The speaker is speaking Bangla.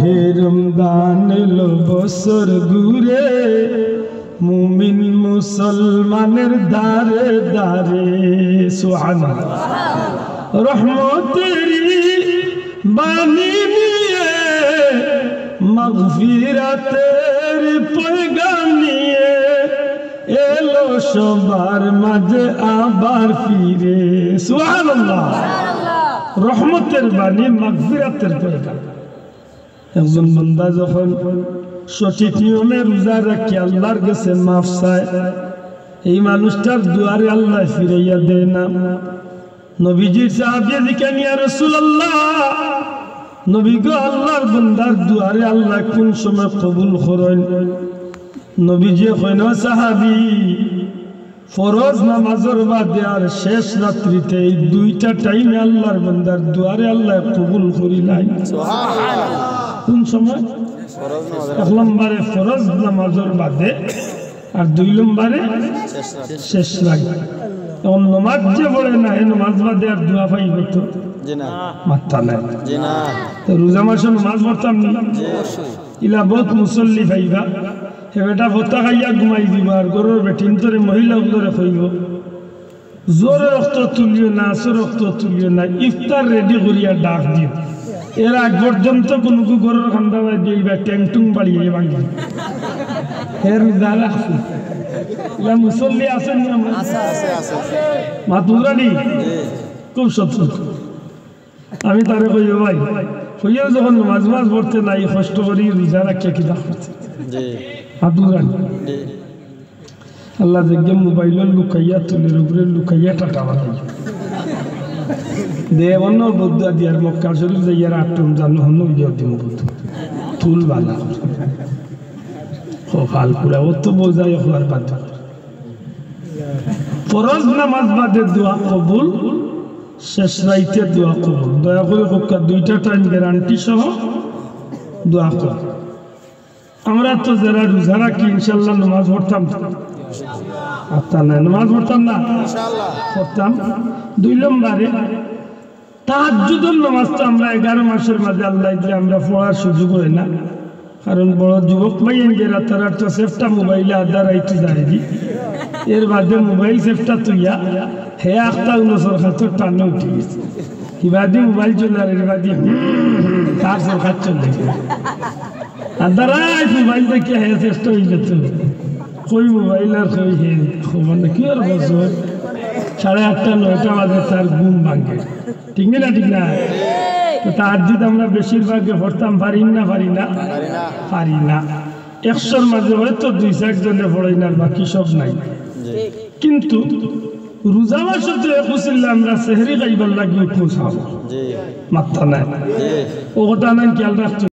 মাহে রমজান এলো বছর ঘুরে, মুমিন মুসলমানের দারে দারে সুবহানাল্লাহ রহমতেরি বাণী নিয়ে, মাগফিরাতের পয়গাম নিয়ে এলো সবার মাঝে আবার ফিরে সুবহানাল্লাহ। রহমতের বাণী, মাগফিরাতের পয়গাম। একজন বান্দা যখন সঠিক নিয়মে রোজা রাখি আল্লাহর কাছে মাফ চায়, এই মানুষটার দুয়ারে আল্লাহ ফিরাইয়া দেয় না। নবীজির সাহাবী জিজ্ঞাসা ইয়া রাসূলুল্লাহ, নবী গো আল্লাহর বান্দার দুয়ারে আল্লাহ কোন সময় কবুল করেন? নবীজি কইন সাহাবী, ফরজ নামাজের বাদে আর শেষ রাত্রিতে এই দুইটা টাইমে আল্লাহর বান্দার দুয়ারে আল্লাহ কবুল করিলাই। সুবহানাল্লাহ। কোন সময়? এক নম্বরে ফরজ নামাজের বাদে, আর দুই নম্বরে শেষ রাত। এখন নামাজ যে পড়ে না, এই নামাজ বাদে আর দোয়া পাইব তো মাত্রা নাই। রোজা মাসে নামাজ পড়তাম না, ইলা বহুত মুসল্লি পাইবা, হে বেটা ভত্তা খাইয়া ঘুমাই দিব, আর গরুর বেটিন তোরে মহিলা উল্লরে কইব জোরে রক্ত তুলিও না, আসর রক্ত তুলিও না, ইফতার রেডি করিয়া ডাক দিও। এর আগ পর্যন্ত কোনো গরুর খান্দা বাই দিবা ট্যাংটুং বাড়িয়ে ভাঙি এর দাঁড়া মুসল্লি আছেন মাতুরানি খুব সত্য। আমি তারে কই ভাই হইয়াও যখন মাঝ মাঝ পড়তে নাই কষ্ট করি রোজা রাখিয়া কি দাম করছে মাতুরানি। আল্লাহ দেখে মোবাইলের লুকাইয়া তুলের উপরে লুকাইয়া টাকা বানাই দে অন্য বৌদ্ধ দিয়ার মক্কা শরীফ যাইয়ার আটম জানো হন্য ইয়া দিম বৌদ্ধ তুল বালা ফাল পুরা ও তো বোঝাই হওয়ার বাধ্য। ফরজ নামাজ বাদে দোয়া কবুল, শেষ রাইতে দোয়া কবুল। দয়া করে হক্কা দুইটা টাইম গ্যারান্টি সহ দোয়া কবুল। আমরা তো যারা রোজা রাখি ইনশাল্লাহ নামাজ পড়তাম না, নামাজ পড়তাম না পড়তাম। দুই নম্বরে তাহাজ্জুদের নামাজটা আমরা 11 মাসের মাঝে আল্লাহ দিলে আমরা পড়ার সুযোগ হয় না, কারণ বড় যুবক ভাইয়েন গেরা তারা তো সেফটা মোবাইলে আধা রাইতে যায় দি, এর বাদে মোবাইল সেফটা তুইয়া হে আখতা উনসর খাতর টানে উঠে গেছে, ইবাদি মোবাইল চলার এর বাদি তার সরকার চলে আধা রাত মোবাইল দেখে হে চেষ্টা হয়ে যেত কই মোবাইল আর কই হে মানে কি আর বছর 8:30 9টা বাজে তার ঘুম ভাঙে। ঠিক না ঠিক না? তার যদি আমরা বেশিরভাগে পড়তাম পারি না 100-র মাঝে হয়তো 2-4 জনে পড়াই না, বাকি সব নাই। কিন্তু রোজা মাসে তো একুশিল্লা আমরা সেহরি খাইবার লাগিয়ে পৌঁছাবো মাত্রা নাই, ও কথা নাই খেয়াল রাখতে।